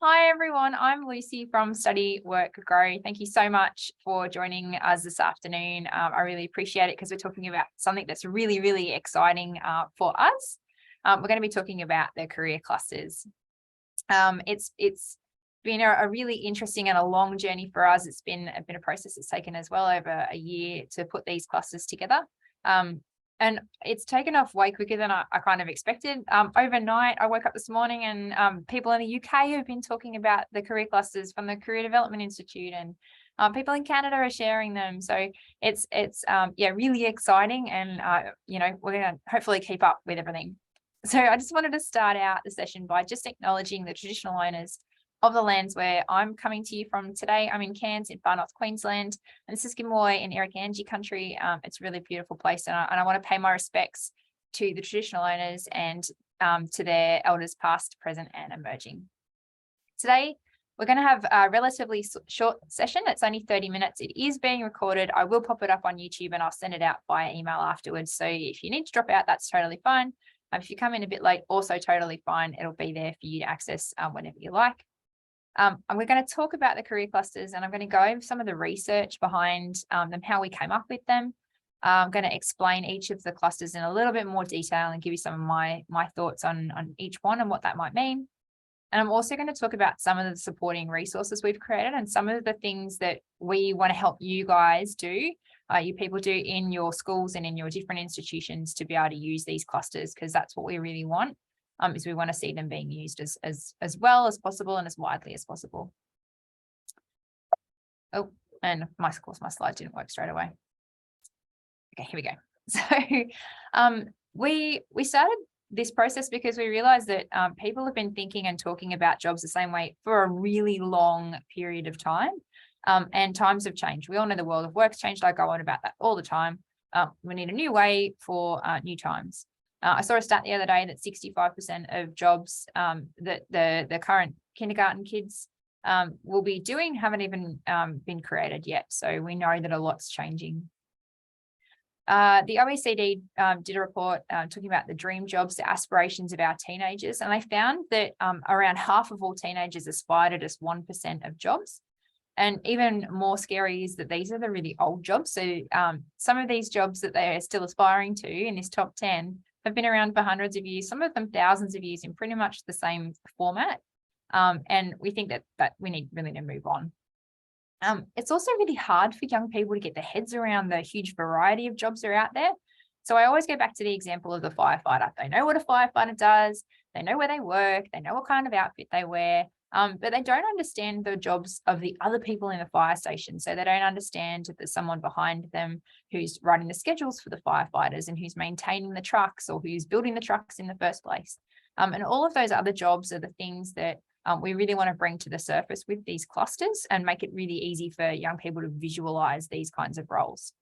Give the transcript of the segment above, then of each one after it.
Hi everyone, I'm Lucy from Study Work Grow. Thank you so much for joining us this afternoon. I really appreciate it because we're talking about something that's really, really exciting for us. We're going to be talking about the career clusters. It's been a really interesting and a long journey for us. It's been a process that's taken as well over a year to put these clusters together. And it's taken off way quicker than I kind of expected. Overnight, I woke up this morning and people in the UK have been talking about the career clusters from the Career Development Institute, and people in Canada are sharing them. So it's really exciting, and we're going to hopefully keep up with everything. So I just wanted to start out the session by just acknowledging the traditional owners of the lands where I'm coming to you from today. I'm in Cairns in Far North Queensland, and this is Gimuy in Irukandji country. It's a really beautiful place, and I want to pay my respects to the traditional owners and to their elders past, present and emerging. Today, we're going to have a relatively short session. It's only 30 minutes. It is being recorded. I will pop it up on YouTube and I'll send it out via email afterwards. So if you need to drop out, that's totally fine. If you come in a bit late, also totally fine. It'll be there for you to access whenever you like. And we're going to talk about the career clusters, and I'm going to go over some of the research behind them, how we came up with them. I'm going to explain each of the clusters in a little bit more detail and give you some of my thoughts on each one and what that might mean. And I'm also going to talk about some of the supporting resources we've created and some of the things that we want to help you guys do, you people do in your schools and in your different institutions to be able to use these clusters, because that's what we really want. Is we want to see them being used as well as possible and as widely as possible. Oh, and of course my slide didn't work straight away. Okay, here we go. So we started this process because we realized that people have been thinking and talking about jobs the same way for a really long period of time. And times have changed. We all know the world of work's changed. I go on about that all the time. We need a new way for new times. I saw a stat the other day that 65% of jobs that the current kindergarten kids will be doing haven't even been created yet. So we know that a lot's changing. The OECD did a report talking about the dream jobs, the aspirations of our teenagers, and they found that around half of all teenagers aspire to just 1% of jobs. And even more scary is that these are the really old jobs. So some of these jobs that they are still aspiring to in this top 10 have been around for hundreds of years, some of them thousands of years, in pretty much the same format. And we think that we need really to move on. It's also really hard for young people to get their heads around the huge variety of jobs that are out there. So I always go back to the example of the firefighter. They know what a firefighter does, they know where they work, they know what kind of outfit they wear, but they don't understand the jobs of the other people in the fire station. So they don't understand that there's someone behind them who's writing the schedules for the firefighters and who's maintaining the trucks or who's building the trucks in the first place. And all of those other jobs are the things that we really want to bring to the surface with these clusters and make it really easy for young people to visualize these kinds of roles,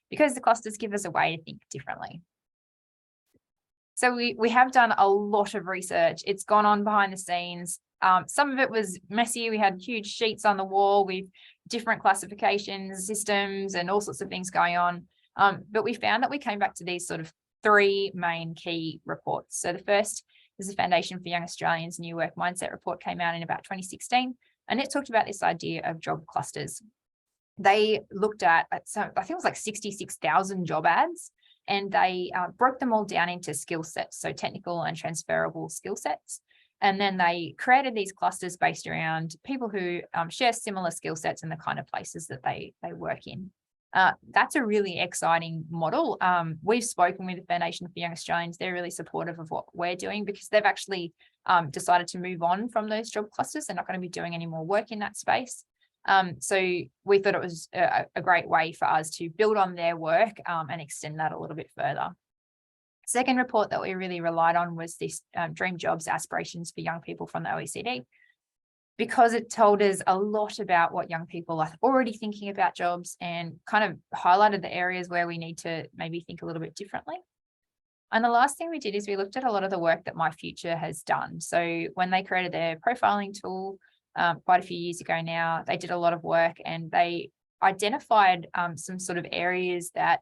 because the clusters give us a way to think differently. So we have done a lot of research. It's gone on behind the scenes. Some of it was messy. We had huge sheets on the wall with different classifications, systems, and all sorts of things going on. But we found that we came back to these sort of three main key reports. So the first is the Foundation for Young Australians New Work Mindset report, came out in about 2016, and it talked about this idea of job clusters. They looked at, so I think it was like 66,000 job ads, and they broke them all down into skill sets, so technical and transferable skill sets. And then they created these clusters based around people who share similar skill sets and the kind of places that they work in. That's a really exciting model. We've spoken with the Foundation for Young Australians. They're really supportive of what we're doing because they've actually decided to move on from those job clusters. They're not going to be doing any more work in that space. So we thought it was a great way for us to build on their work and extend that a little bit further. Second report that we really relied on was this Dream Jobs Aspirations for Young People from the OECD, because it told us a lot about what young people are already thinking about jobs and kind of highlighted the areas where we need to maybe think a little bit differently. And the last thing we did is we looked at a lot of the work that My Future has done. So when they created their profiling tool quite a few years ago now, they did a lot of work and they identified some sort of areas that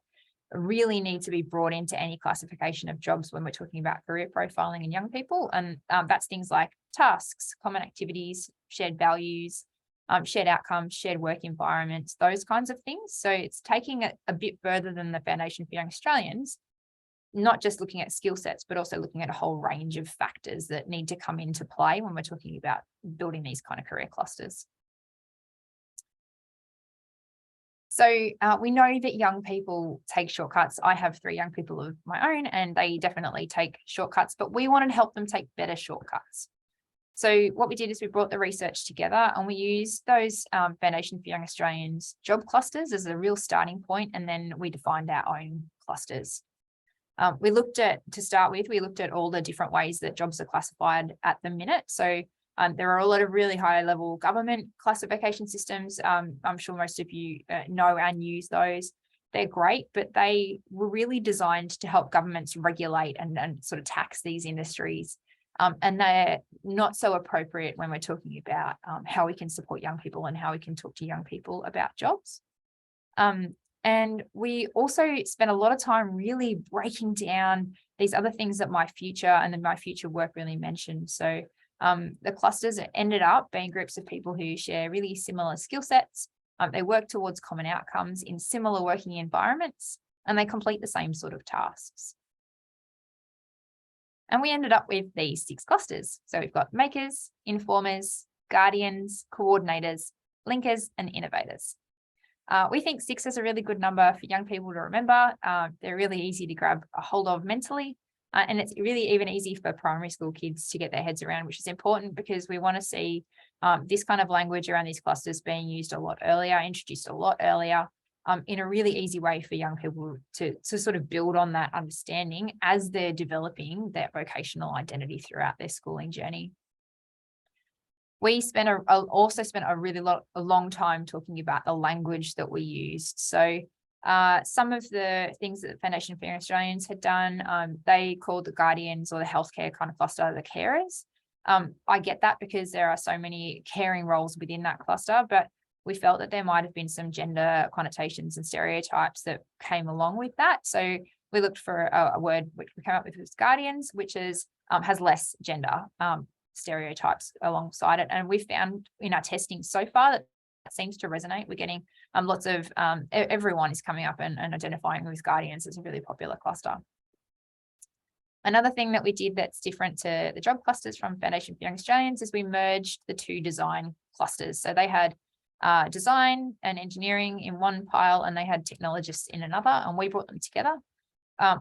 really need to be brought into any classification of jobs when we're talking about career profiling in young people. And that's things like tasks, common activities, shared values, shared outcomes, shared work environments, those kinds of things. So it's taking it a bit further than the Foundation for Young Australians, not just looking at skill sets, but also looking at a whole range of factors that need to come into play when we're talking about building these kind of career clusters. So we know that young people take shortcuts. I have 3 young people of my own, and they definitely take shortcuts, but we wanted to help them take better shortcuts. So what we did is we brought the research together, and we used those Foundation for Young Australians job clusters as a real starting point, and then we defined our own clusters. We looked at all the different ways that jobs are classified at the minute. So there are a lot of really high level government classification systems. I'm sure most of you know and use those. They're great, but they were really designed to help governments regulate and sort of tax these industries. And they're not so appropriate when we're talking about how we can support young people and how we can talk to young people about jobs. And we also spent a lot of time really breaking down these other things that My Future and the My Future work really mentioned. So the clusters ended up being groups of people who share really similar skill sets. They work towards common outcomes in similar working environments, and they complete the same sort of tasks. And we ended up with these 6 clusters. So we've got makers, informers, guardians, coordinators, linkers, and innovators. We think 6 is a really good number for young people to remember. They're really easy to grab a hold of mentally. And it's really even easy for primary school kids to get their heads around, which is important because we want to see this kind of language around these clusters being used a lot earlier, introduced a lot earlier, in a really easy way for young people to sort of build on that understanding as they're developing their vocational identity throughout their schooling journey. We also spent a long time talking about the language that we used. So some of the things that the Foundation for Young Australians had done, they called the guardians or the healthcare kind of cluster the carers. I get that because there are so many caring roles within that cluster, but we felt that there might have been some gender connotations and stereotypes that came along with that. So we looked for a word which we came up with was guardians, which is has less gender stereotypes alongside it. And we found in our testing so far that seems to resonate. We're getting lots of everyone is coming up and identifying with guardians as a really popular cluster. Another thing that we did that's different to the job clusters from Foundation for Young Australians is we merged the 2 design clusters. So they had design and engineering in one pile, and they had technologists in another, and we brought them together.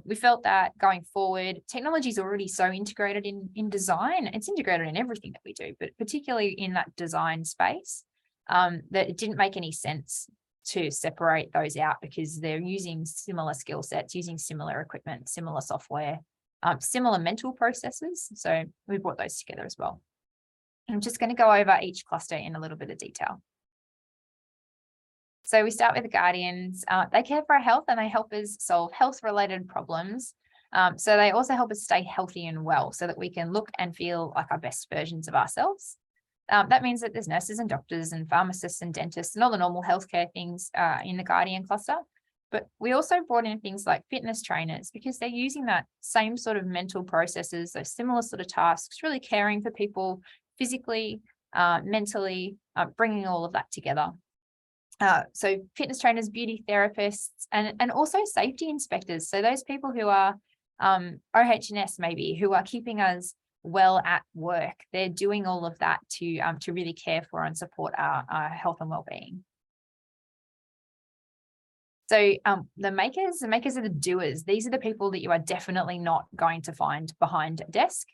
We felt that going forward, technology is already so integrated in design. It's integrated in everything that we do, but particularly in that design space, that it didn't make any sense to separate those out because they're using similar skill sets, using similar equipment, similar software, similar mental processes. So we brought those together as well. I'm just going to go over each cluster in a little bit of detail. So we start with the guardians. They care for our health and they help us solve health-related problems. So they also help us stay healthy and well so that we can look and feel like our best versions of ourselves. That means that there's nurses and doctors and pharmacists and dentists and all the normal healthcare things in the guardian cluster. But we also brought in things like fitness trainers because they're using that same sort of mental processes, those similar sort of tasks, really caring for people physically, mentally, bringing all of that together. So fitness trainers, beauty therapists, and also safety inspectors. So those people who are OH&S maybe, who are keeping us well at work, they're doing all of that to really care for and support our health and well-being. So the makers are the doers. These are the people that you are definitely not going to find behind a desk.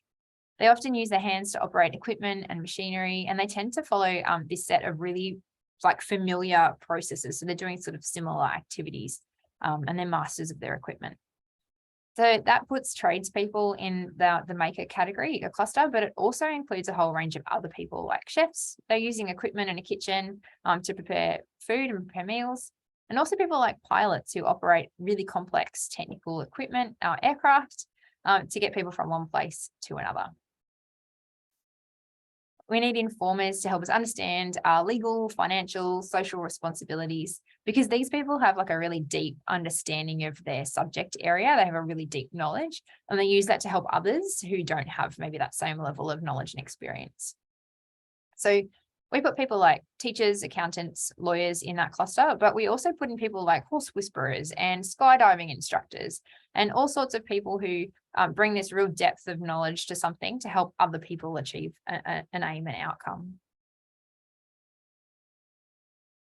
They often use their hands to operate equipment and machinery, and they tend to follow this set of really like familiar processes. So they're doing sort of similar activities and they're masters of their equipment. So that puts tradespeople in the maker category, a cluster, but it also includes a whole range of other people like chefs. They're using equipment in a kitchen to prepare food and prepare meals. And also people like pilots who operate really complex technical equipment, aircraft, to get people from one place to another. We need informers to help us understand our legal, financial, social responsibilities, because these people have like a really deep understanding of their subject area. They have a really deep knowledge, and they use that to help others who don't have maybe that same level of knowledge and experience. So We put people like teachers, accountants, lawyers in that cluster, but we also put in people like horse whisperers and skydiving instructors and all sorts of people who bring this real depth of knowledge to something to help other people achieve an aim and outcome.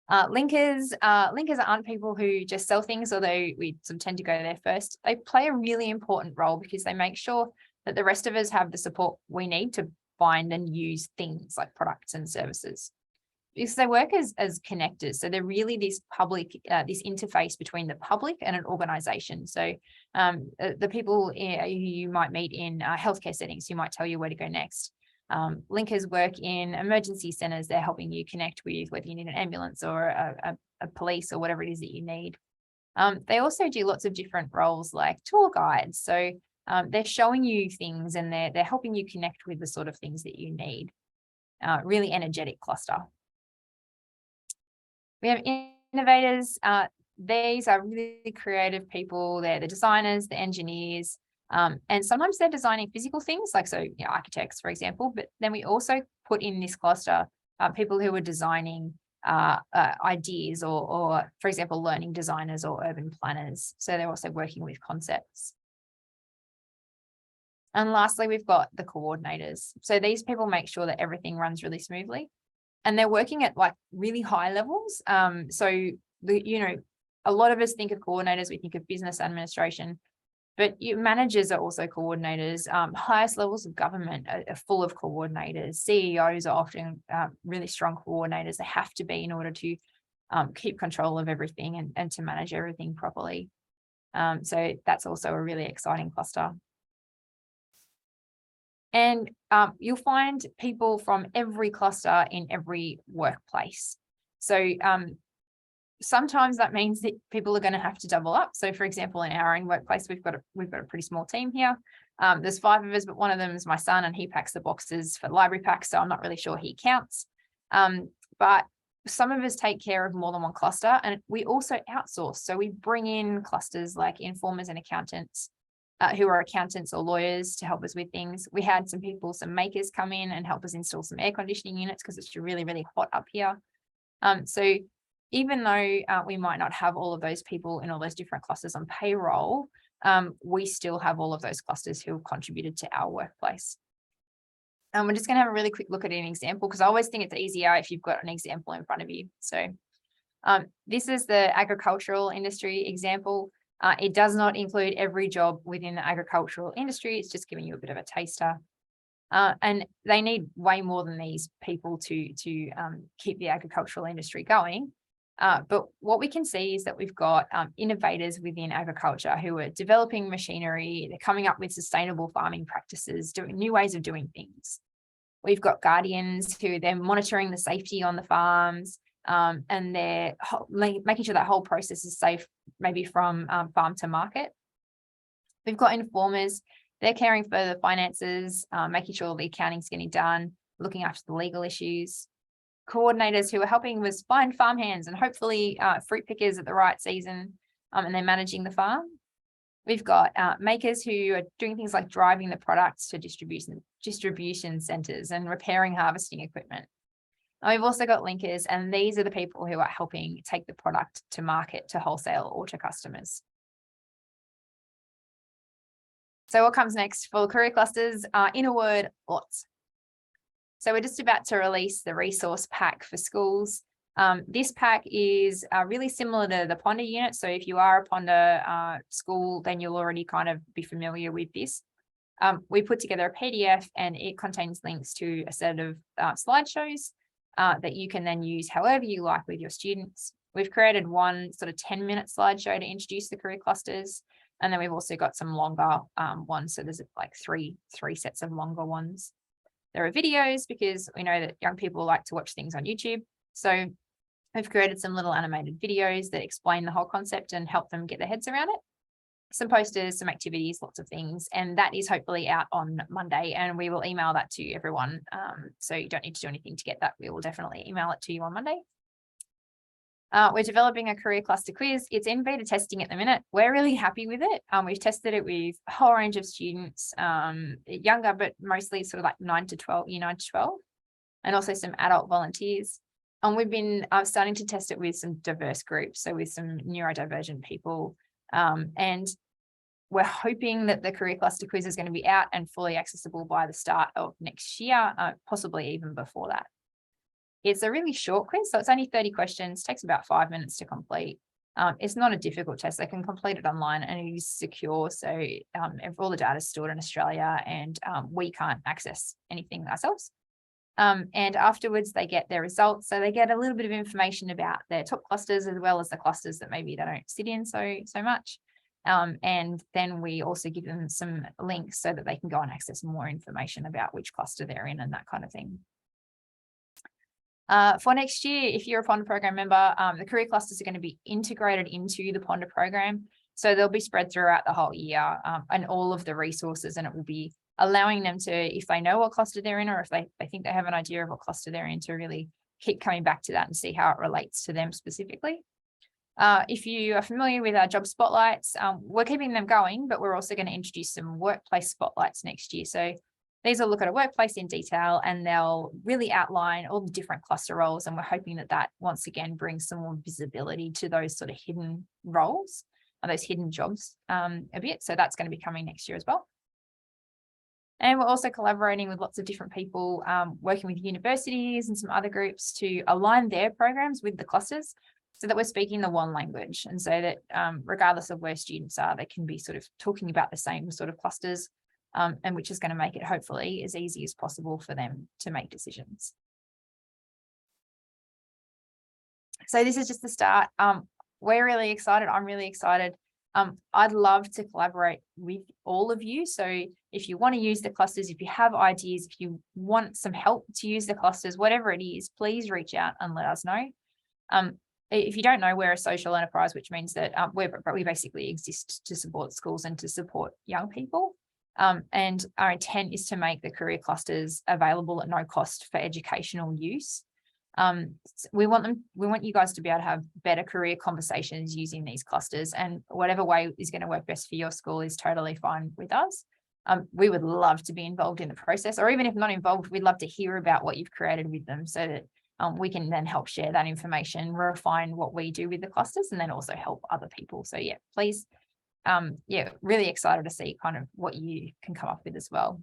Linkers aren't people who just sell things, although we sort of tend to go there first. They play a really important role because they make sure that the rest of us have the support we need to find and use things like products and services. Because they work as connectors. So they're really this public, this interface between the public and an organization. So the people who you might meet in healthcare settings who might tell you where to go next. Linkers work in emergency centers. They're helping you connect with whether you need an ambulance or a police or whatever it is that you need. They also do lots of different roles like tour guides. So they're showing you things and they're helping you connect with the sort of things that you need. Really energetic cluster. We have innovators. These are really creative people. They're the designers, the engineers, and sometimes they're designing physical things, like architects, for example. But then we also put in this cluster people who are designing ideas or, for example, learning designers or urban planners. So they're also working with concepts. And lastly, we've got the coordinators. So these people make sure that everything runs really smoothly. And they're working at like really high levels. A lot of us think of coordinators, we think of business administration, but managers are also coordinators. Highest levels of government are full of coordinators. CEOs are often really strong coordinators. They have to be in order to keep control of everything and to manage everything properly. So that's also a really exciting cluster. And you'll find people from every cluster in every workplace. So sometimes that means that people are going to have to double up. So for example, in our own workplace, we've got a pretty small team here. There's 5 of us, but one of them is my son and he packs the boxes for library packs. So I'm not really sure he counts. But some of us take care of more than one cluster, and we also outsource. So we bring in clusters like informers and accountants who are accountants or lawyers to help us with things. We had some makers come in and help us install some air conditioning units because it's really, really hot up here. So even though we might not have all of those people in all those different clusters on payroll, we still have all of those clusters who have contributed to our workplace. We're just going to have a really quick look at an example because I always think it's easier if you've got an example in front of you. So this is the agricultural industry example. It does not include every job within the agricultural industry. It's just giving you a bit of a taster. And they need way more than these people to keep the agricultural industry going. But what we can see is that we've got innovators within agriculture who are developing machinery. They're coming up with sustainable farming practices, doing new ways of doing things. We've got guardians who they're monitoring the safety on the farms. And they're making sure that whole process is safe, maybe from farm to market. We've got informers. They're caring for the finances, making sure the accounting's getting done, looking after the legal issues. Coordinators who are helping us find farmhands and hopefully fruit pickers at the right season, and they're managing the farm. We've got makers who are doing things like driving the products to distribution centers and repairing harvesting equipment. And we've also got linkers, and these are the people who are helping take the product to market, to wholesale or to customers. So what comes next for the career clusters? In a word, lots. So we're just about to release the resource pack for schools. This pack is really similar to the Ponder unit. So if you are a Ponder school, then you'll already kind of be familiar with this. We put together a PDF and it contains links to a set of slideshows that you can then use however you like with your students. We've created one sort of 10-minute slideshow to introduce the career clusters. And then we've also got some longer ones. So there's like three sets of longer ones. There are videos because we know that young people like to watch things on YouTube. So we've created some little animated videos that explain the whole concept and help them get their heads around it. Some posters, some activities, lots of things. And that is hopefully out on Monday, and we will email that to everyone. So you don't need to do anything to get that. We will definitely email it to you on Monday. We're developing a career cluster quiz. It's in beta testing at the minute. We're really happy with it. We've tested it with a whole range of students, younger, but mostly sort of like 9 to 12, year 9 to 12. and also some adult volunteers. And we've been starting to test it with some diverse groups, so with some neurodivergent people. And we're hoping that the career cluster quiz is going to be out and fully accessible by the start of next year, possibly even before that. It's a really short quiz, so it's only 30 questions, takes about 5 minutes to complete. It's not a difficult test. They can complete it online and it is secure. So all the data is stored in Australia, and we can't access anything ourselves. And afterwards they get their results. So they get a little bit of information about their top clusters, as well as the clusters that maybe they don't sit in so much. And then we also give them some links so that they can go and access more information about which cluster they're in and that kind of thing. For next year, if you're a Ponder program member, the career clusters are going to be integrated into the Ponder program. So they'll be spread throughout the whole year, and all of the resources, and it will be allowing them to, if they know what cluster they're in, or if they think they have an idea of what cluster they're in, to really keep coming back to that and see how it relates to them specifically. If you are familiar with our job spotlights, we're keeping them going, but we're also going to introduce some workplace spotlights next year. So these will look at a workplace in detail, and they'll really outline all the different cluster roles. And we're hoping that that once again brings some more visibility to those sort of hidden roles, or those hidden jobs a bit. So that's going to be coming next year as well. And we're also collaborating with lots of different people, working with universities and some other groups to align their programs with the clusters, so that we're speaking the one language, and so that regardless of where students are, they can be sort of talking about the same sort of clusters, and which is going to make it hopefully as easy as possible for them to make decisions. So this is just the start. We're really excited. I'm really excited. I'd love to collaborate with all of you. So if you want to use the clusters, if you have ideas, if you want some help to use the clusters, whatever it is, please reach out and let us know. If you don't know, we're a social enterprise, which means that we basically exist to support schools and to support young people. And our intent is to make the career clusters available at no cost for educational use. We want you guys to be able to have better career conversations using these clusters, and whatever way is going to work best for your school is totally fine with us. We would love to be involved in the process, or even if not involved, we'd love to hear about what you've created with them, so that we can then help share that information, refine what we do with the clusters, and then also help other people. So yeah, please, really excited to see kind of what you can come up with as well.